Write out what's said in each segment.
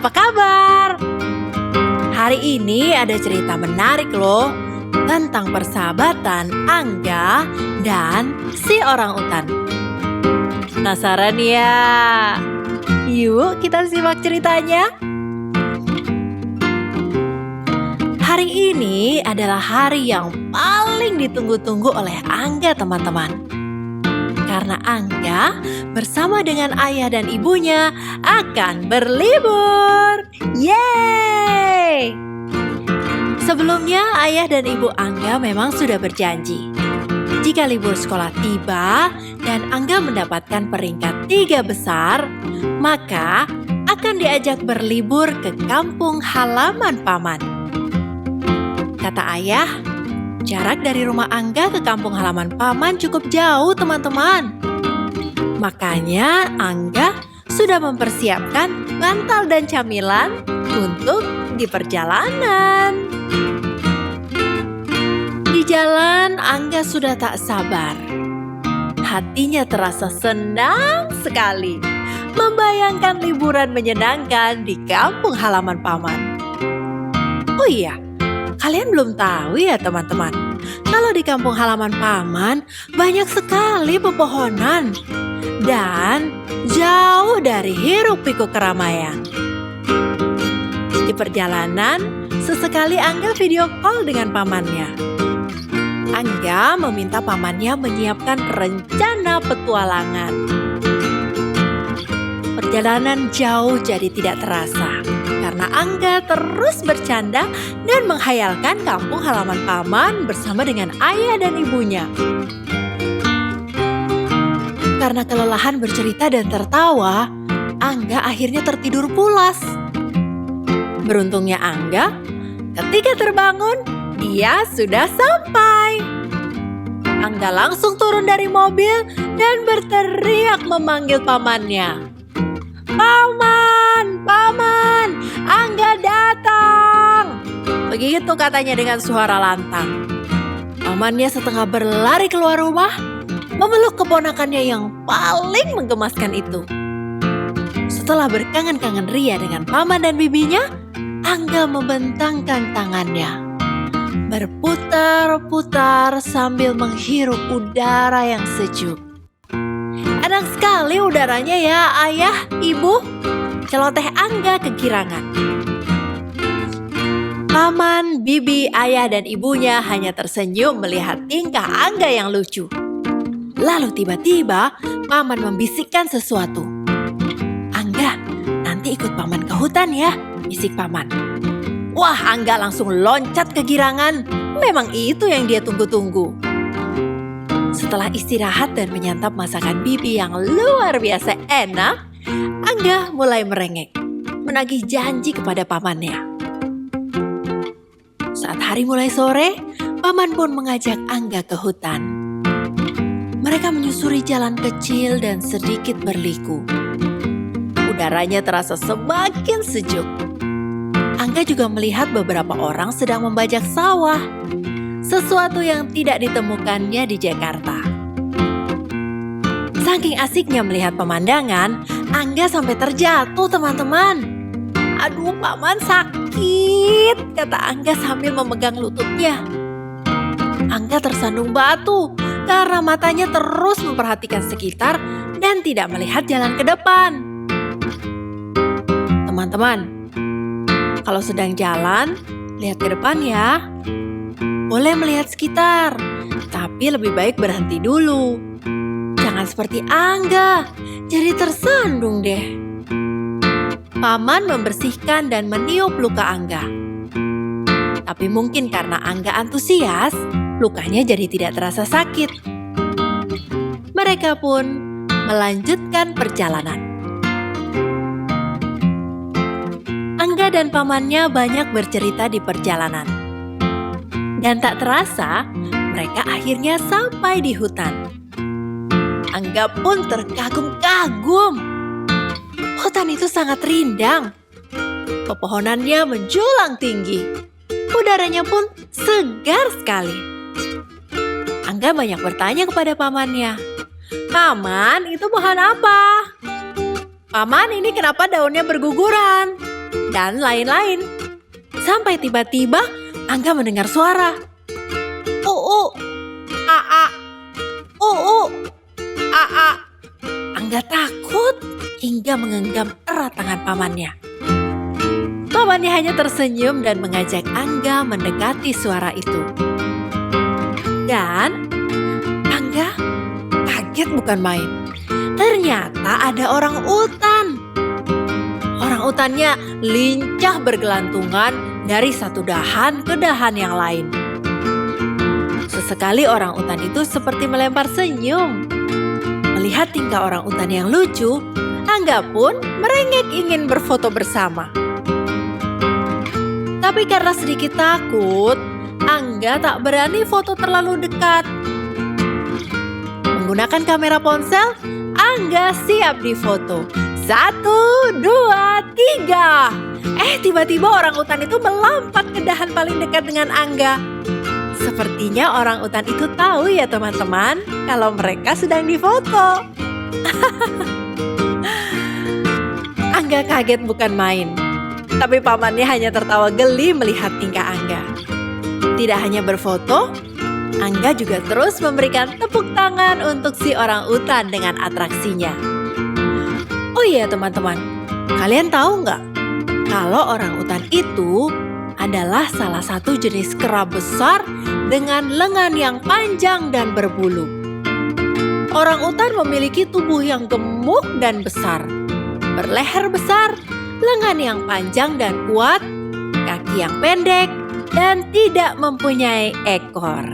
apa kabar? Hari ini ada cerita menarik loh tentang persahabatan Angga dan si orangutan. Penasaran ya? Yuk kita simak ceritanya. Hari ini adalah hari yang paling ditunggu-tunggu oleh Angga teman-teman. Karena Angga bersama dengan ayah dan ibunya akan berlibur. Yeay! Sebelumnya ayah dan ibu Angga memang sudah berjanji. Jika libur sekolah tiba dan Angga mendapatkan peringkat 3 besar, maka akan diajak berlibur ke kampung halaman paman. Kata ayah, jarak dari rumah Angga ke kampung halaman paman cukup jauh teman-teman. Makanya Angga sudah mempersiapkan bantal dan camilan untuk di perjalanan. Di jalan Angga sudah tak sabar. Hatinya terasa senang sekali membayangkan liburan menyenangkan di kampung halaman paman. Oh iya, kalian belum tahu ya teman-teman, kalau di kampung halaman paman banyak sekali pepohonan dan jauh dari hiruk-pikuk keramaian. Di perjalanan, sesekali Angga video call dengan pamannya. Angga meminta pamannya menyiapkan rencana petualangan. Perjalanan jauh jadi tidak terasa karena Angga terus bercanda dan menghayalkan kampung halaman paman bersama dengan ayah dan ibunya. Karena kelelahan bercerita dan tertawa, Angga akhirnya tertidur pulas. Beruntungnya Angga, ketika terbangun, dia sudah sampai. Angga langsung turun dari mobil dan berteriak memanggil pamannya. Paman, paman, Angga datang. Begitu katanya dengan suara lantang. Pamannya setengah berlari keluar rumah, memeluk keponakannya yang paling menggemaskan itu. Setelah berkangen-kangen ria dengan paman dan bibinya, Angga membentangkan tangannya, berputar-putar sambil menghirup udara yang sejuk. Enak sekali udaranya ya ayah, ibu, celoteh Angga kegirangan. Paman, bibi, ayah dan ibunya hanya tersenyum melihat tingkah Angga yang lucu. Lalu tiba-tiba paman membisikkan sesuatu. Angga, nanti ikut paman ke hutan ya, bisik paman. Wah, Angga langsung loncat kegirangan. Memang itu yang dia tunggu-tunggu. Setelah istirahat dan menyantap masakan bibi yang luar biasa enak, Angga mulai merengek, menagih janji kepada pamannya. Saat hari mulai sore, paman pun mengajak Angga ke hutan. Mereka menyusuri jalan kecil dan sedikit berliku. Udaranya terasa semakin sejuk. Angga juga melihat beberapa orang sedang membajak sawah, sesuatu yang tidak ditemukannya di Jakarta. Saking asiknya melihat pemandangan, Angga sampai terjatuh teman-teman. Aduh, paman sakit, kata Angga sambil memegang lututnya. Angga tersandung batu karena matanya terus memperhatikan sekitar dan tidak melihat jalan ke depan. Teman-teman, kalau sedang jalan, lihat ke depan ya. Boleh melihat sekitar, tapi lebih baik berhenti dulu. Jangan seperti Angga, jadi tersandung deh. Paman membersihkan dan meniup luka Angga. Tapi mungkin karena Angga antusias, lukanya jadi tidak terasa sakit. Mereka pun melanjutkan perjalanan. Angga dan pamannya banyak bercerita di perjalanan. Dan tak terasa, mereka akhirnya sampai di hutan. Angga pun terkagum-kagum. Hutan itu sangat rindang. Pepohonannya menjulang tinggi. Udaranya pun segar sekali. Angga banyak bertanya kepada pamannya. Paman, itu pohon apa? Paman, ini kenapa daunnya berguguran? dan lain-lain. Sampai tiba-tiba Angga mendengar suara. "Uu, aa, uu, aa." Angga takut hingga menggenggam erat tangan pamannya. Pamannya hanya tersenyum dan mengajak Angga mendekati suara itu. Dan Angga kaget bukan main. Ternyata ada orang utan. Orang utannya lincah bergelantungan dari satu dahan ke dahan yang lain. Sesekali orang utan itu seperti melempar senyum. Melihat tingkah orang utan yang lucu, Angga pun merengek ingin berfoto bersama. Tapi karena sedikit takut, Angga tak berani foto terlalu dekat. Menggunakan kamera ponsel, Angga siap difoto. 1, 2, 3. Tiba-tiba orang utan itu melompat ke dahan paling dekat dengan Angga. Sepertinya orang utan itu tahu ya teman-teman, kalau mereka sedang difoto. Angga kaget bukan main. Tapi pamannya hanya tertawa geli melihat tingkah Angga. Tidak hanya berfoto, Angga juga terus memberikan tepuk tangan untuk si orang utan dengan atraksinya. Oh iya teman-teman, kalian tahu nggak? Kalau orang utan itu adalah salah satu jenis kera besar dengan lengan yang panjang dan berbulu. Orang utan memiliki tubuh yang gemuk dan besar, berleher besar, lengan yang panjang dan kuat, kaki yang pendek, dan tidak mempunyai ekor.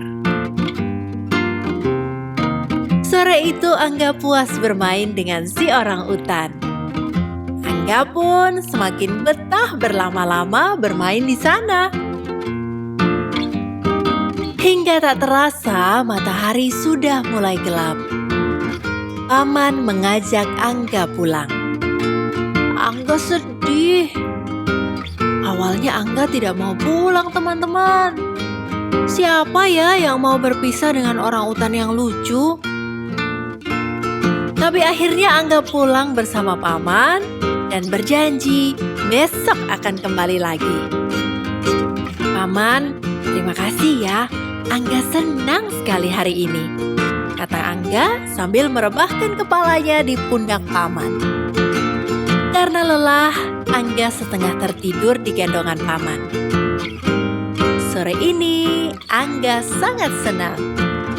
Sore itu Angga puas bermain dengan si orang utan. Angga pun semakin betah berlama-lama bermain di sana. Hingga tak terasa matahari sudah mulai gelap. Paman mengajak Angga pulang. Angga sedih. Awalnya Angga tidak mau pulang teman-teman. Siapa ya yang mau berpisah dengan orang utan yang lucu? Tapi akhirnya Angga pulang bersama paman dan berjanji besok akan kembali lagi. Paman, terima kasih ya. Angga senang sekali hari ini, kata Angga sambil merebahkan kepalanya di pundak paman. Karena lelah, Angga setengah tertidur di gendongan paman. Sore ini, Angga sangat senang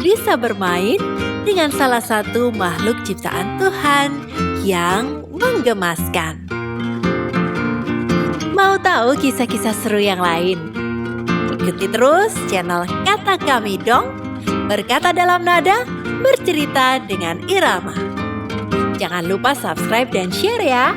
bisa bermain dengan salah satu makhluk ciptaan Tuhan yang menggemaskan. Mau tahu kisah-kisah seru yang lain? Ikuti terus channel Kata Kami Dong, berkata dalam nada, bercerita dengan irama. Jangan lupa subscribe dan share ya.